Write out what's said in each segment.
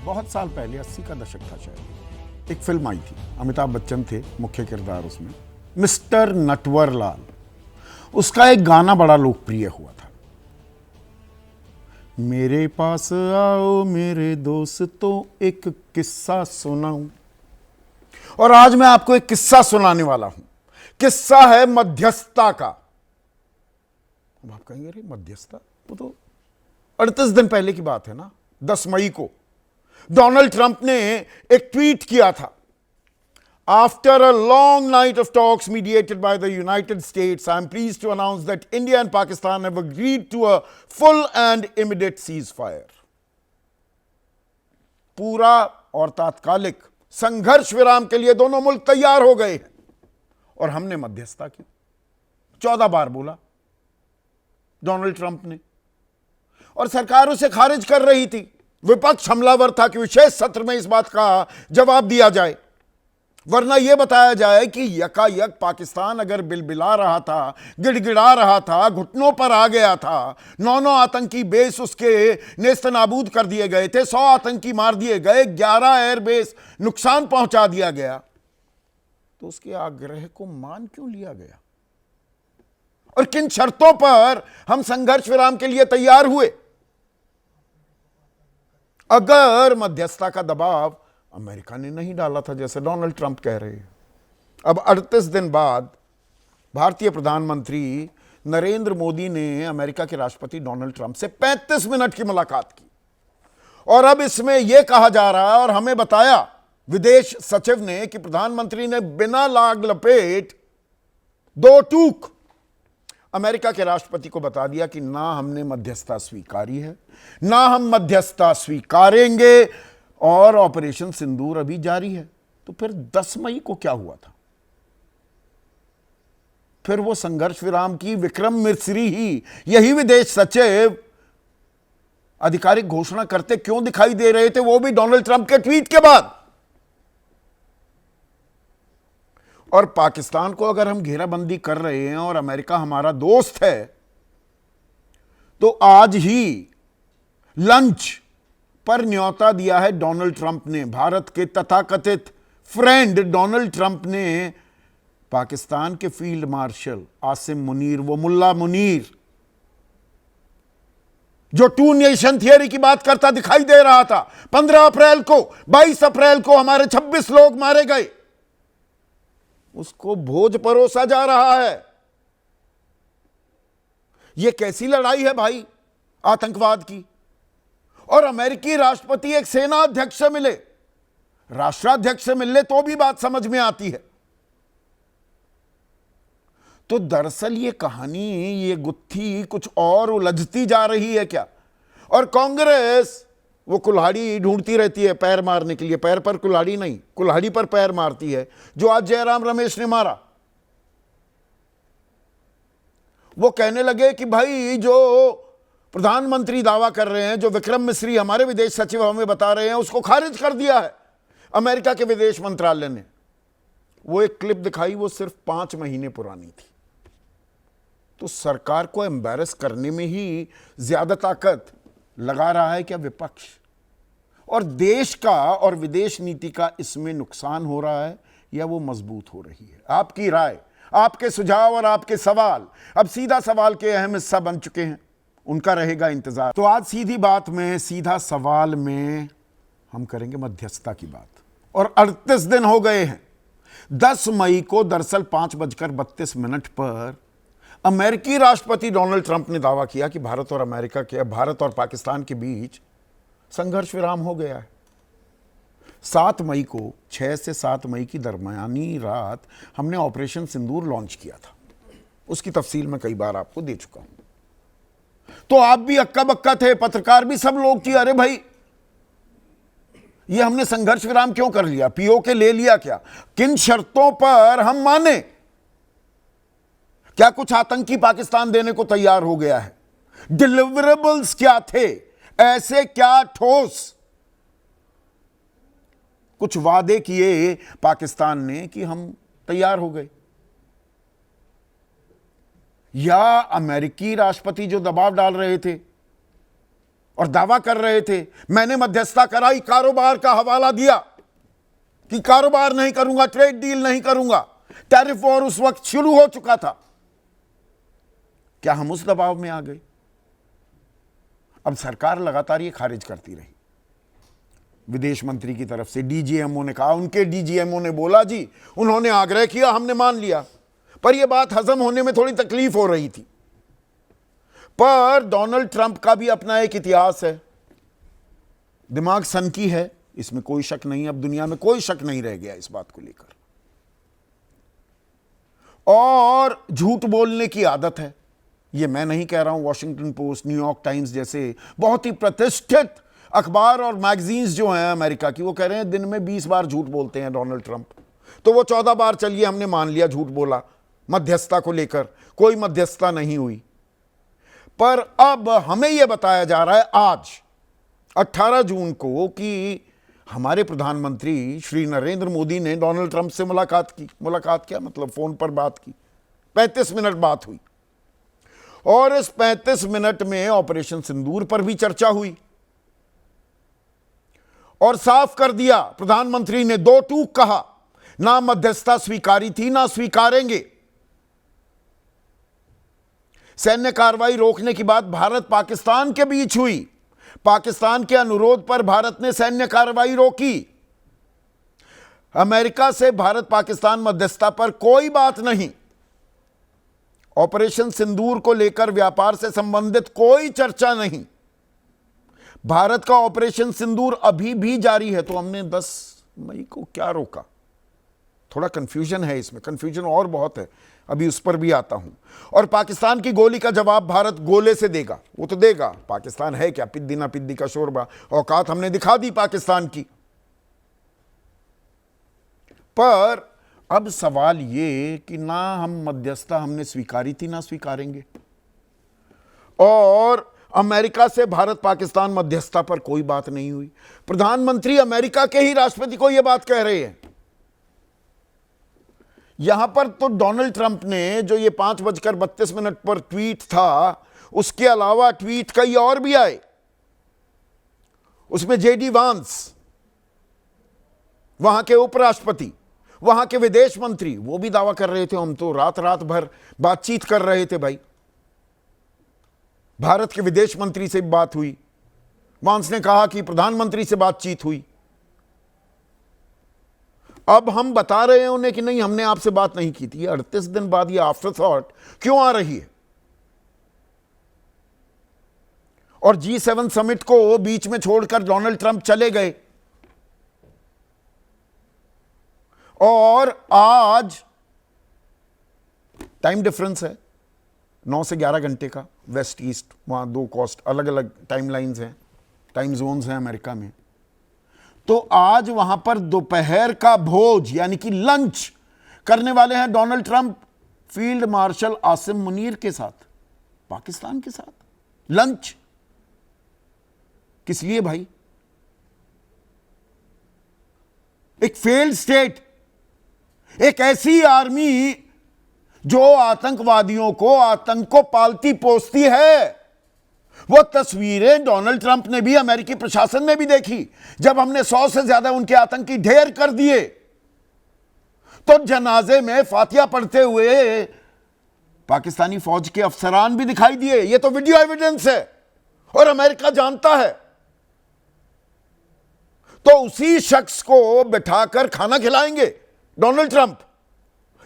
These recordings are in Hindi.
बहुत साल पहले 80 का दशक था शायद, एक फिल्म आई थी, अमिताभ बच्चन थे मुख्य किरदार उसमें, मिस्टर नटवरलाल। उसका एक गाना बड़ा लोकप्रिय हुआ था, मेरे पास आओ मेरे दोस्तों एक किस्सा सुनाऊं। और आज मैं आपको एक किस्सा सुनाने वाला हूं। किस्सा है मध्यस्थता का। अब आप कहेंगे अरे मध्यस्थता, वो तो 38 दिन पहले की बात है ना। 10 मई को डोनाल्ड ट्रंप ने एक ट्वीट किया था, after a long night of talks mediated by the United States, I am pleased to announce that India and Pakistan have agreed to a full and immediate ceasefire. पूरा और तात्कालिक संघर्ष विराम के लिए दोनों मुल्क तैयार हो गए हैं। और हमने मध्यस्थता की, 14 बार बोला डोनाल्ड ट्रंप ने, और सरकार उसे खारिज कर रही थी। विपक्ष हमलावर था कि विशेष सत्र में इस बात का जवाब दिया जाए, वरना यह बताया जाए कि यकायक पाकिस्तान अगर बिलबिला रहा था, गिड़गिड़ा रहा था, घुटनों पर आ गया था, 9 आतंकी बेस उसके नेस्तनाबूद कर दिए गए थे, 100 आतंकी मार दिए गए, 11 एयरबेस नुकसान पहुंचा दिया गया, तो उसके आग्रह को मान क्यों लिया गया? और किन शर्तों पर हम संघर्ष विराम के लिए तैयार हुए? अगर मध्यस्थता का दबाव अमेरिका ने नहीं डाला था, जैसे डोनाल्ड ट्रंप कह रहे हैं, अब 38 दिन बाद भारतीय प्रधानमंत्री नरेंद्र मोदी ने अमेरिका के राष्ट्रपति डोनाल्ड ट्रंप से 35 मिनट की मुलाकात की। और अब इसमें यह कहा जा रहा है और हमें बताया विदेश सचिव ने कि प्रधानमंत्री ने बिना लाग लपेट, दो टूक अमेरिका के राष्ट्रपति को बता दिया कि ना हमने मध्यस्थता स्वीकारी है, ना हम मध्यस्थता स्वीकारेंगे, और ऑपरेशन सिंदूर अभी जारी है। तो फिर 10 मई को क्या हुआ था? फिर वो संघर्ष विराम की विक्रम मिस्री ही, यही विदेश सचिव आधिकारिक घोषणा करते क्यों दिखाई दे रहे थे, वो भी डोनाल्ड ट्रंप के ट्वीट के बाद? और पाकिस्तान को अगर हम घेराबंदी कर रहे हैं और अमेरिका हमारा दोस्त है, तो आज ही लंच पर न्योता दिया है डोनाल्ड ट्रंप ने। भारत के तथाकथित फ्रेंड डोनाल्ड ट्रंप ने पाकिस्तान के फील्ड मार्शल आसिम मुनीर, वो मुल्ला मुनीर जो टू नेशन थियरी की बात करता दिखाई दे रहा था, 15 अप्रैल को, 22 अप्रैल को हमारे 26 लोग मारे गए, उसको भोज परोसा जा रहा है। यह कैसी लड़ाई है भाई आतंकवाद की? और अमेरिकी राष्ट्रपति एक सेना अध्यक्ष से मिले, राष्ट्राध्यक्ष से मिले तो भी बात समझ में आती है। तो दरअसल ये कहानी, ये गुत्थी कुछ और उलझती जा रही है क्या? और कांग्रेस वो कुल्हाड़ी ढूंढती रहती है पैर मारने के लिए, पैर पर कुल्हाड़ी नहीं, कुल्हाड़ी पर पैर मारती है, जो आज जयराम रमेश ने मारा। वो कहने लगे कि भाई जो प्रधानमंत्री दावा कर रहे हैं, जो विक्रम मिस्री हमारे विदेश सचिव हमें बता रहे हैं, उसको खारिज कर दिया है अमेरिका के विदेश मंत्रालय ने। वो एक क्लिप दिखाई, वो सिर्फ 5 महीने पुरानी थी। तो सरकार को एम्बैरस करने में ही ज्यादा ताकत लगा रहा है क्या विपक्ष? और देश का और विदेश नीति का इसमें नुकसान हो रहा है या वो मजबूत हो रही है? आपकी राय, आपके सुझाव और आपके सवाल अब सीधा सवाल के अहम हिस्सा बन चुके हैं, उनका रहेगा इंतजार। तो आज सीधी बात में, सीधा सवाल में हम करेंगे मध्यस्थता की बात। और 38 दिन हो गए हैं। 10 मई को दरअसल 5:32 पर अमेरिकी राष्ट्रपति डोनाल्ड ट्रंप ने दावा किया कि भारत और पाकिस्तान के बीच संघर्ष विराम हो गया है। 7 मई को, 6 से 7 मई की दरमियानी रात हमने ऑपरेशन सिंदूर लॉन्च किया था। उसकी तफसील मैं कई बार आपको दे चुका हूं। तो आप भी अक्का बक्का थे, पत्रकार भी, सब लोग थे, अरे भाई ये हमने संघर्ष विराम क्यों कर लिया, पीओके ले लिया क्या, किन शर्तों पर हम माने? क्या कुछ आतंकी पाकिस्तान देने को तैयार हो गया है? डिलिवरेबल्स क्या थे? ऐसे क्या ठोस कुछ वादे किए पाकिस्तान ने कि हम तैयार हो गए? या अमेरिकी राष्ट्रपति जो दबाव डाल रहे थे और दावा कर रहे थे, मैंने मध्यस्थता कराई, कारोबार का हवाला दिया कि कारोबार नहीं करूंगा, ट्रेड डील नहीं करूंगा। टैरिफ वॉर उस वक्त शुरू हो चुका था। क्या हम उस दबाव में आ गए? अब सरकार लगातार ये खारिज करती रही। विदेश मंत्री की तरफ से डीजीएमओ ने कहा, उनके डीजीएमओ ने बोला जी उन्होंने आग्रह किया, हमने मान लिया, पर यह बात हजम होने में थोड़ी तकलीफ हो रही थी। पर डोनाल्ड ट्रंप का भी अपना एक इतिहास है, दिमाग सनकी है, इसमें कोई शक नहीं। अब दुनिया में कोई शक नहीं रह गया इस बात को लेकर। और झूठ बोलने की आदत है, ये मैं नहीं कह रहा हूं, वॉशिंगटन पोस्ट, न्यूयॉर्क टाइम्स जैसे बहुत ही प्रतिष्ठित अखबार और मैगजीन्स जो हैं अमेरिका की, वो कह रहे हैं दिन में 20 बार झूठ बोलते हैं डोनाल्ड ट्रंप। तो वो 14 बार चलिए हमने मान लिया झूठ बोला मध्यस्थता को लेकर, कोई मध्यस्थता नहीं हुई। पर अब हमें यह बताया जा रहा है आज 18 जून को कि हमारे प्रधानमंत्री श्री नरेंद्र मोदी ने डोनाल्ड ट्रंप से मुलाकात की। मुलाकात क्या मतलब, फोन पर बात की, 35 मिनट बात हुई। और इस 35 मिनट में ऑपरेशन सिंदूर पर भी चर्चा हुई और साफ कर दिया प्रधानमंत्री ने, दो टूक कहा, ना मध्यस्थता स्वीकारी थी ना स्वीकारेंगे। सैन्य कार्रवाई रोकने की बात भारत पाकिस्तान के बीच हुई। पाकिस्तान के अनुरोध पर भारत ने सैन्य कार्रवाई रोकी। अमेरिका से भारत पाकिस्तान मध्यस्थता पर कोई बात नहीं। ऑपरेशन सिंदूर को लेकर व्यापार से संबंधित कोई चर्चा नहीं। भारत का ऑपरेशन सिंदूर अभी भी जारी है। तो हमने 10 मई को क्या रोका? थोड़ा कंफ्यूजन है इसमें, कंफ्यूजन और बहुत है, अभी उस पर भी आता हूं। और पाकिस्तान की गोली का जवाब भारत गोले से देगा। वो तो देगा, पाकिस्तान है क्या पिद्दी ना पिद्दी का शोरबा, औकात हमने दिखा दी पाकिस्तान की। पर अब सवाल ये कि ना हम मध्यस्थता हमने स्वीकारी थी ना स्वीकारेंगे, और अमेरिका से भारत पाकिस्तान मध्यस्थता पर कोई बात नहीं हुई। प्रधानमंत्री अमेरिका के ही राष्ट्रपति को यह बात कह रहे हैं। यहां पर तो डोनाल्ड ट्रंप ने जो ये 5:32 पर ट्वीट था, उसके अलावा ट्वीट कई और भी आए। उसमें जेडी वांस, वहां के उपराष्ट्रपति, वहां के विदेश मंत्री, वो भी दावा कर रहे थे हम तो रात रात भर बातचीत कर रहे थे भाई। भारत के विदेश मंत्री से बात हुई, वांस ने कहा कि प्रधानमंत्री से बातचीत हुई। अब हम बता रहे हैं उन्हें कि नहीं, हमने आपसे बात नहीं की थी। 38 दिन बाद ये आफ्टर थॉट क्यों आ रही है? और G7 समिट को बीच में छोड़कर डोनाल्ड ट्रंप चले गए। और आज टाइम डिफरेंस है 9 से 11 घंटे का, वेस्ट ईस्ट, वहां 2 कोस्ट अलग अलग टाइम लाइन्स हैं, टाइम जोन्स हैं अमेरिका में। तो आज वहां पर दोपहर का भोज यानी कि लंच करने वाले हैं Donald Trump field marshal Asim Munir के साथ, पाकिस्तान के साथ लंच। किस लिए भाई? एक फेल्ड स्टेट, एक ऐसी आर्मी जो आतंकवादियों को, आतंक को पालती पोसती है। वो तस्वीरें डोनाल्ड ट्रंप ने भी, अमेरिकी प्रशासन ने भी देखी। जब हमने 100 से ज्यादा उनके आतंकी ढेर कर दिए, तो जनाजे में फातिहा पढ़ते हुए पाकिस्तानी फौज के अफसरान भी दिखाई दिए। ये तो वीडियो एविडेंस है और अमेरिका जानता है। तो उसी शख्स को बिठाकर खाना खिलाएंगे डोनाल्ड ट्रंप।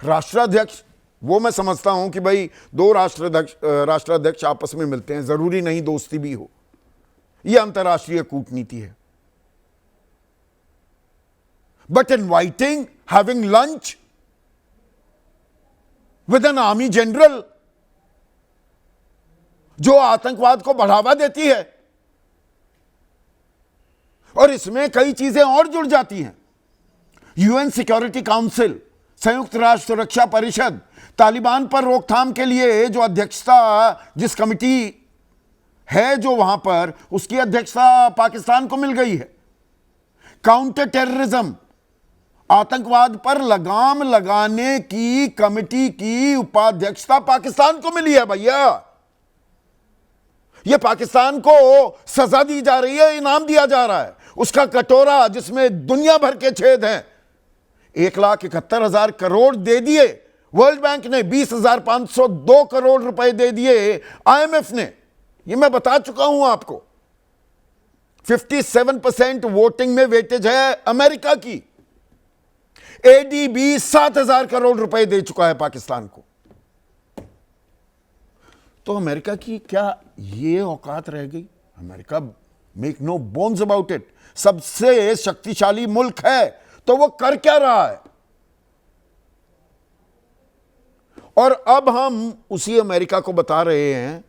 राष्ट्राध्यक्ष, वो मैं समझता हूं कि भाई 2 राष्ट्राध्यक्ष आपस में मिलते हैं, जरूरी नहीं दोस्ती भी हो, यह अंतर्राष्ट्रीय कूटनीति है। But inviting, having lunch with an army general जो आतंकवाद को बढ़ावा देती है, और इसमें कई चीजें और जुड़ जाती हैं। यूएन सिक्योरिटी काउंसिल, संयुक्त राष्ट्र सुरक्षा परिषद, तालिबान पर रोकथाम के लिए जो अध्यक्षता, जिस कमिटी है जो वहां पर, उसकी अध्यक्षता पाकिस्तान को मिल गई है। काउंटर टेररिज्म, आतंकवाद पर लगाम लगाने की कमिटी की उपाध्यक्षता पाकिस्तान को मिली है भैया। ये पाकिस्तान को सजा दी जा रही है, इनाम दिया जा रहा है। उसका कटोरा जिसमें दुनिया भर के छेद हैं, 1,71,000 करोड़ दे दिए वर्ल्ड बैंक ने, 20,502 करोड़ रुपए दे दिए IMF ने। ये मैं बता चुका हूं आपको। 57% वोटिंग में वेटेज है अमेरिका की। ADB 7,000 करोड़ रुपए दे चुका है पाकिस्तान को। तो अमेरिका की क्या ये औकात रह गई? America, make no bones about it, सबसे शक्तिशाली मुल्क है, तो वो कर क्या रहा है? और अब हम उसी अमेरिका को बता रहे हैं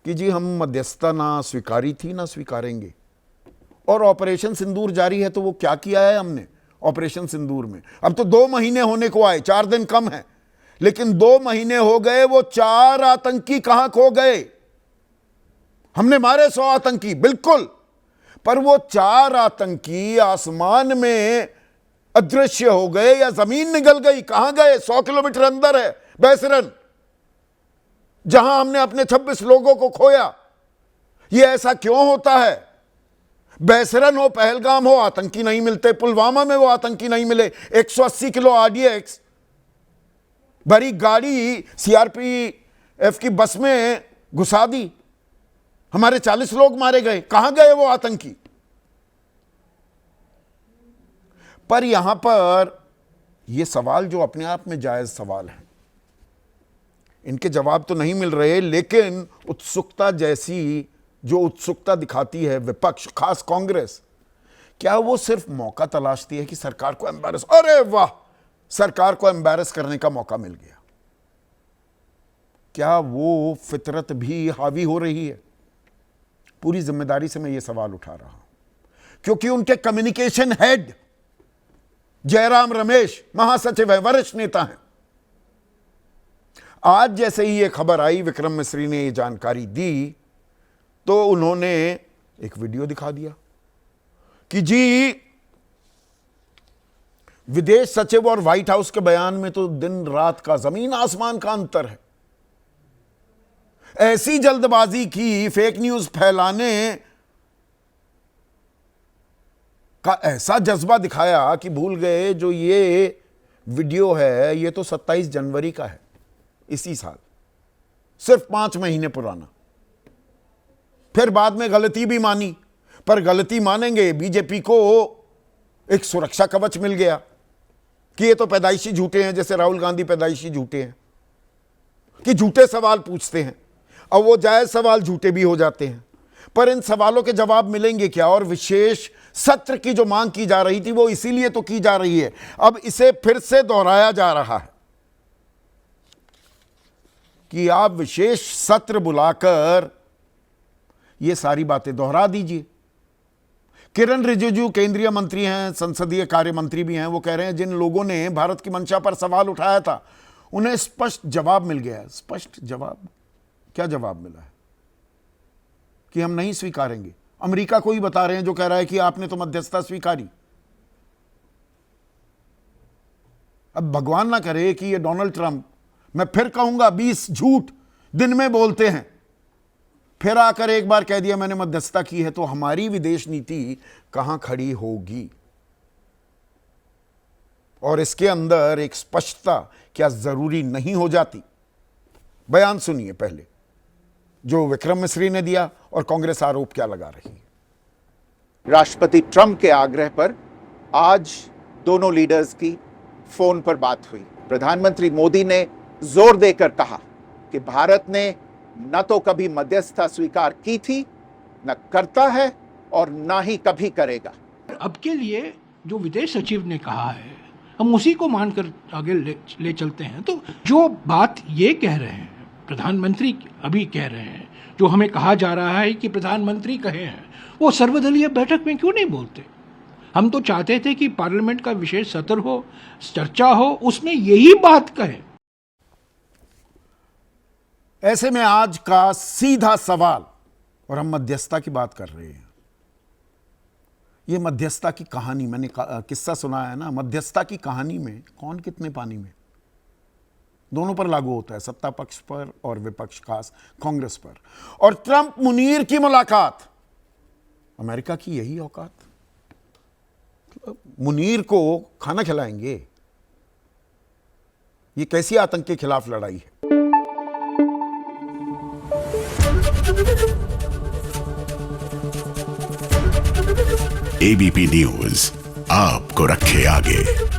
कि जी हम मध्यस्थता ना स्वीकारी थी ना स्वीकारेंगे। और ऑपरेशन सिंदूर जारी है, तो वो क्या किया है हमने ऑपरेशन सिंदूर में? अब तो 2 महीने होने को आए, 4 दिन कम है, लेकिन 2 महीने हो गए। वो 4 आतंकी कहां खो गए? हमने मारे 100 आतंकी, बिल्कुल, पर वो 4 आतंकी आसमान में अदृश्य हो गए या जमीन निगल गई? कहां गए? 100 किलोमीटर अंदर है बैसरन, जहां हमने अपने 26 लोगों को खोया। ये ऐसा क्यों होता है? बैसरन हो, पहलगाम हो, आतंकी नहीं मिलते। पुलवामा में वो आतंकी नहीं मिले। 180 किलो RDX भरी गाड़ी CRPF की बस में घुसा दी, हमारे 40 लोग मारे गए। कहां गए वो आतंकी? पर यहां पर ये सवाल जो अपने आप में जायज सवाल है, इनके जवाब तो नहीं मिल रहे, लेकिन उत्सुकता जैसी जो उत्सुकता दिखाती है विपक्ष, खास कांग्रेस, क्या वो सिर्फ मौका तलाशती है कि सरकार को एम्बैरस, अरे वाह, सरकार को एम्बैरस करने का मौका मिल गया? क्या वो फितरत भी हावी हो रही है? पूरी जिम्मेदारी से मैं ये सवाल उठा रहा हूं, क्योंकि उनके कम्युनिकेशन हेड जयराम रमेश महासचिव है, वरिष्ठ नेता हैं। आज जैसे ही ये खबर आई, विक्रम मिस्री ने ये जानकारी दी, तो उन्होंने एक वीडियो दिखा दिया कि जी विदेश सचिव और व्हाइट हाउस के बयान में तो दिन रात का, जमीन आसमान का अंतर है। ऐसी जल्दबाजी की, फेक न्यूज फैलाने का ऐसा जज्बा दिखाया कि भूल गए जो ये वीडियो है ये तो 27 जनवरी का है, इसी साल, सिर्फ 5 महीने पुराना। फिर बाद में गलती भी मानी, पर गलती मानेंगे, बीजेपी को एक सुरक्षा कवच मिल गया कि ये तो पैदाइशी झूठे हैं, जैसे राहुल गांधी पैदाइशी झूठे हैं कि झूठे सवाल पूछते हैं। अब वो जायज सवाल झूठे भी हो जाते हैं, पर इन सवालों के जवाब मिलेंगे क्या? और विशेष सत्र की जो मांग की जा रही थी वो इसीलिए तो की जा रही है, अब इसे फिर से दोहराया जा रहा है कि आप विशेष सत्र बुलाकर ये सारी बातें दोहरा दीजिए। किरण रिजिजू केंद्रीय मंत्री हैं, संसदीय कार्य मंत्री भी हैं, वो कह रहे हैं जिन लोगों ने भारत की मंशा पर सवाल उठाया था उन्हें स्पष्ट जवाब मिल गया है। स्पष्ट जवाब? क्या जवाब मिला है? कि हम नहीं स्वीकारेंगे। अमेरिका को ही बता रहे हैं, जो कह रहा है कि आपने तो मध्यस्थता स्वीकारी। अब भगवान ना करे कि ये डोनाल्ड ट्रंप, मैं फिर कहूंगा, 20 झूठ दिन में बोलते हैं, फिर आकर एक बार कह दिया मैंने मध्यस्थता की है, तो हमारी विदेश नीति कहां खड़ी होगी? और इसके अंदर एक स्पष्टता क्या जरूरी नहीं हो जाती? बयान सुनिए पहले जो विक्रम मिस्री ने दिया और कांग्रेस आरोप क्या लगा रही है। राष्ट्रपति ट्रंप के आग्रह पर आज दोनों लीडर्स की फोन पर बात हुई। प्रधानमंत्री मोदी ने जोर देकर कहा कि भारत ने न तो कभी मध्यस्थता स्वीकार की थी, न करता है और न ही कभी करेगा। अब के लिए जो विदेश सचिव ने कहा है हम उसी को मानकर आगे ले चलते हैं। तो जो बात ये कह रहे हैं प्रधानमंत्री अभी कह रहे हैं, जो हमें कहा जा रहा है कि प्रधानमंत्री कहे हैं, वो सर्वदलीय बैठक में क्यों नहीं बोलते? हम तो चाहते थे कि पार्लियामेंट का विशेष सत्र हो, चर्चा हो, उसमें यही बात कहे। ऐसे में आज का सीधा सवाल, और हम मध्यस्थता की बात कर रहे हैं, ये मध्यस्थता की कहानी, मैंने किस्सा सुना है ना, मध्यस्थता की कहानी में कौन कितने पानी में, दोनों पर लागू होता है, सत्ता पक्ष पर और विपक्ष, खास कांग्रेस पर। और ट्रंप मुनीर की मुलाकात, अमेरिका की यही औकात, मुनीर को खाना खिलाएंगे? ये कैसी आतंक के खिलाफ लड़ाई है? एबीपी न्यूज आपको रखे आगे।